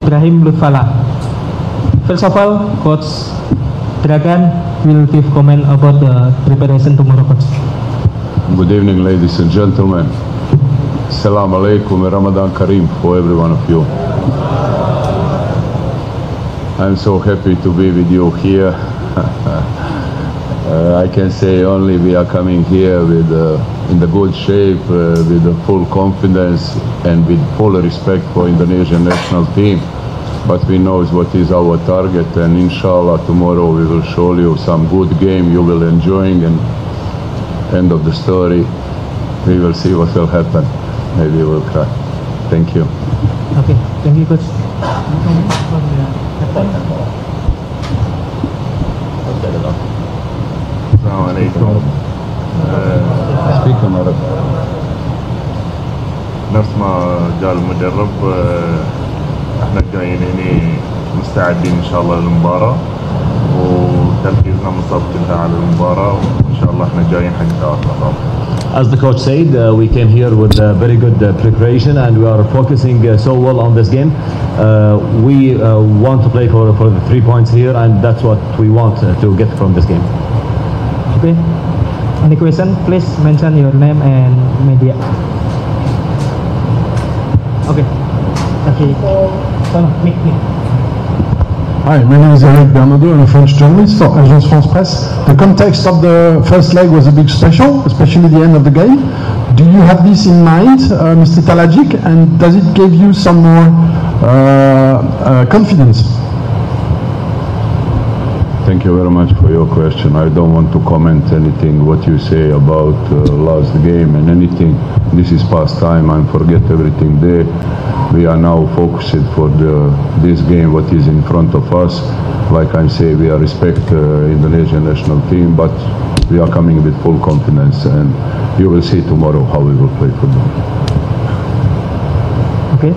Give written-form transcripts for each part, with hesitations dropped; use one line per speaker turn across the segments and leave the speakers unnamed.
Ibrahim Lutfala. First of all, Coach Dragan will give comment about the preparation tomorrow, Coach.
Good evening, ladies and gentlemen. Assalamu alaikum and Ramadan Kareem for every one of you. I'm so happy to be with you here. I can say only we are coming here with in the good shape, with the full confidence and with full respect for Indonesian national team. But we know what is our target, and inshallah tomorrow we will show you some good game you will enjoying, and end of the story we will see what will happen. Maybe we will cry. Thank you.
Okay, thank you, Coach.
السلام عليكم.
Speak Arab.
نفس ما قال المدرب، احنا جايين هنا مستعدين ان شاء الله للمباراة، وتركيزنا منصب كلها على المباراة، وان شاء الله احنا جايين حق التأهل.
As the coach said, we came here with very good preparation, and we are focusing so well on this game. We want to play for the 3 points here, and that's what we want to get from this game.
Okay. Any question? Please mention your name and media. Okay. Okay. Mic.
Hi, my name is Eric Bernardo. I'm a French journalist for Agence France Presse. The context of the first leg was a big special, especially the end of the game. Do you have this in mind, Mr. Talajic, and does it give you some more confidence?
Thank you very much for your question. I don't want to comment anything what you say about last game and anything. This is past time. I forget everything there. We are now focused for this game what is in front of us. Like I say, we are respect Indonesian national team, but we are coming with full confidence, and you will see tomorrow how we will play football.
Okay.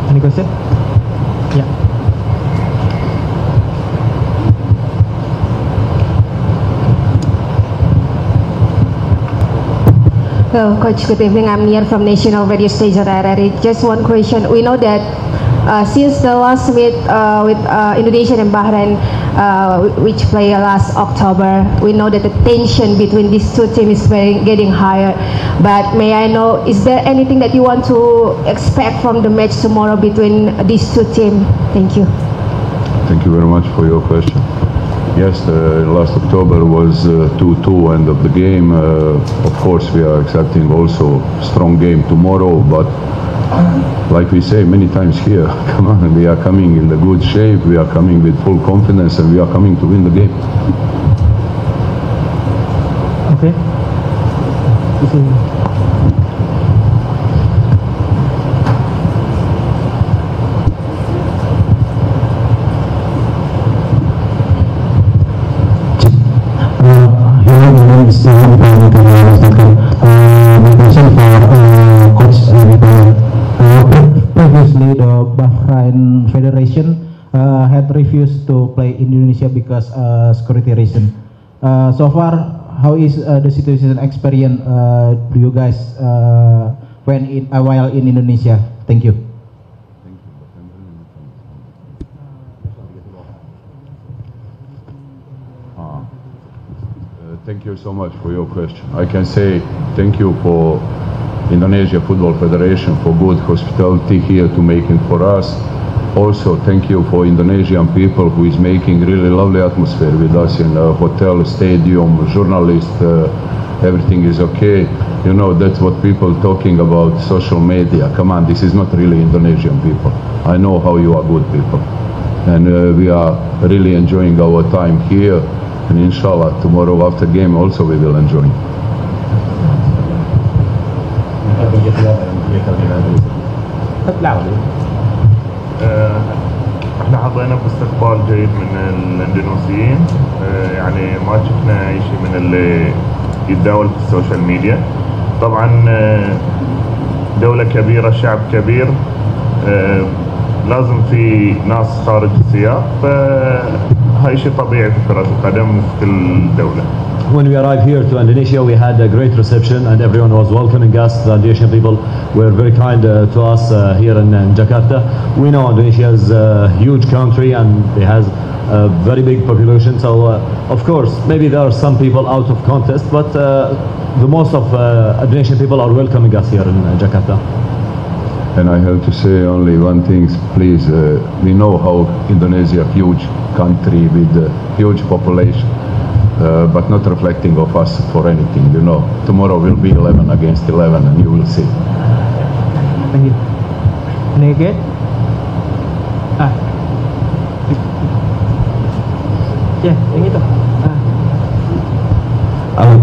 Any question? Yeah.
Hello, Coach. Good evening. I'm Nian from National Radio Station Dari. Just one question. We know that since the last meet with Indonesia and Bahrain, which play last October, we know that the tension between these two teams is getting higher. But may I know, is there anything that you want to expect from the match tomorrow between these two teams? Thank you.
Thank you very much for your question. Yes, last October was 2-2 end of the game. Of course, we are accepting also strong game tomorrow, but like we say many times here, come on, we are coming in the good shape, we are coming with full confidence, and we are coming to win the game.
Okay.
Previously, the Bahrain Federation had refused to play Indonesia because security reason. So far, how is the situation experience do you guys while in Indonesia? Thank you.
Thank you so much for your question. I can say thank you for Indonesia Football Federation for good hospitality here to make it for us. Also, thank you for Indonesian people who is making really lovely atmosphere with us in a hotel, stadium, journalists, everything is okay. You know, that's what people talking about social media. Come on, this is not really Indonesian people. I know how you are good people. And we are really enjoying our time here. And inshallah, tomorrow after game also we will enjoy.
احنا حظينا باستقبال جيد من الاندونيسيين، يعني ما شفنا اي شيء من اللي يتداول في السوشيال ميديا. طبعا دولة كبيرة، شعب كبير، لازم في ناس خارج السياق، فهاي شيء طبيعي في كرة القدم في كل دولة.
when we arrived here to Indonesia, we had a great reception and everyone was welcoming us. The Indonesian people were very kind to us here in Jakarta. We know Indonesia is a huge country and it has a very big population. So, of course, maybe there are some people out of contest, but the most of Indonesian people are welcoming us here in Jakarta.
And I have to say only one thing, please. We know how Indonesia, huge country with a huge population, but not reflecting of us for anything, you know. Tomorrow will be 11 against 11 and you will see.
Thank you. Naked? Yeah, yang itu.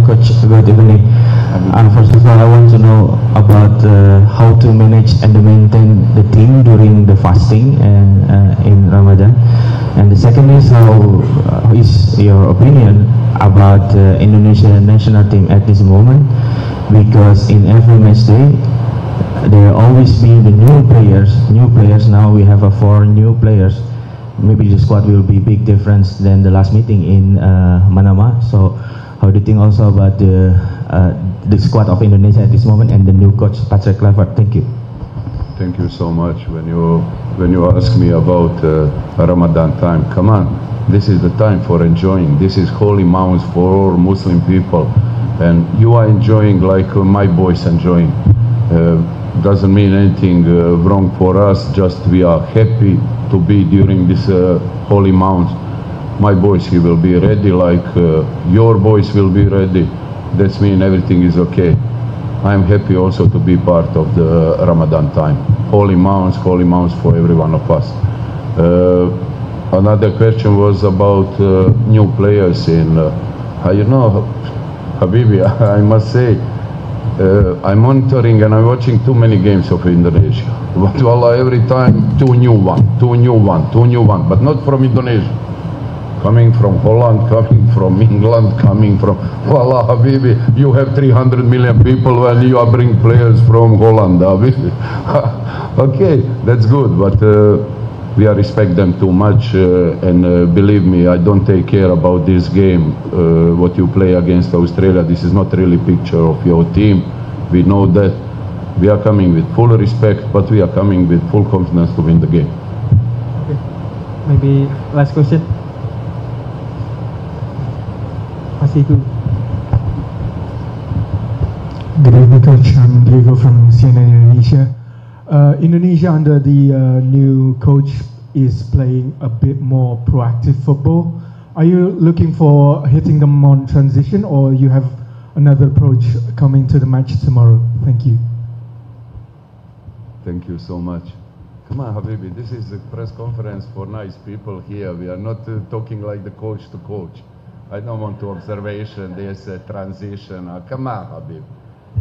Coach, good evening. First of all, I want to know about how to manage and maintain the team during the fasting and in Ramadan. And the second is, how is your opinion about Indonesia national team at this moment? Because in every match day, there always be the new players. Now we have 4 new players. Maybe the squad will be big difference than the last meeting in Manama. So, how do you think also about the squad of Indonesia at this moment and the new coach Patrick Kluivert? Thank you.
Thank you so much. When you ask me about Ramadan time, come on, this is the time for enjoying. This is holy month for all Muslim people, and you are enjoying like my boys enjoying. Doesn't mean anything wrong for us. Just we are happy to be during this holy month. My boys, he will be ready like your boys will be ready. That means everything is okay. I'm happy also to be part of the Ramadan time. Holy month for every one of us. Another question was about new players in, you know, Habibi, I must say, I'm monitoring and I'm watching too many games of Indonesia. But wallah, every time two new one, but not from Indonesia. Coming from Holland, coming from England, coming from... Wallah, Habibi, you have 300 million people and you are bring players from Holland, Habibi. Okay, that's good, but we respect them too much and believe me, I don't take care about this game, what you play against Australia. This is not really picture of your team. We know that. We are coming with full respect, but we are coming with full confidence to win the game.
Okay. Maybe last question.
Good evening, Coach. I'm Diego from CNN Indonesia. Indonesia under the new coach is playing a bit more proactive football. Are you looking for hitting them on transition, or you have another approach coming to the match tomorrow? Thank you.
Thank you so much. Come on, Habibi, this is a press conference for nice people here. We are not talking like the coach to coach. I don't want to observation, there's a transition. Come on, Habib.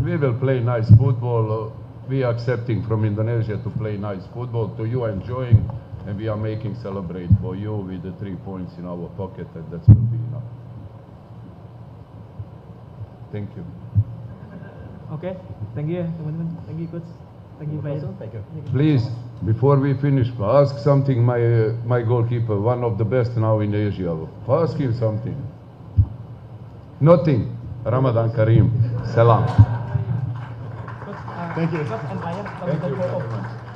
We will play nice football. We are accepting from Indonesia to play nice football, to you enjoying, and we are making celebrate for you with the 3 points in our pocket, and that will be enough. Thank you.
Okay, thank you, teman-teman. Thank you, Coach. Thank you, Pak.
Please, before we finish, ask something my goalkeeper, one of the best now in Asia. Ask him something. Nothing. Ramadan Kareem. Salam.
Thank you. Thank you very much.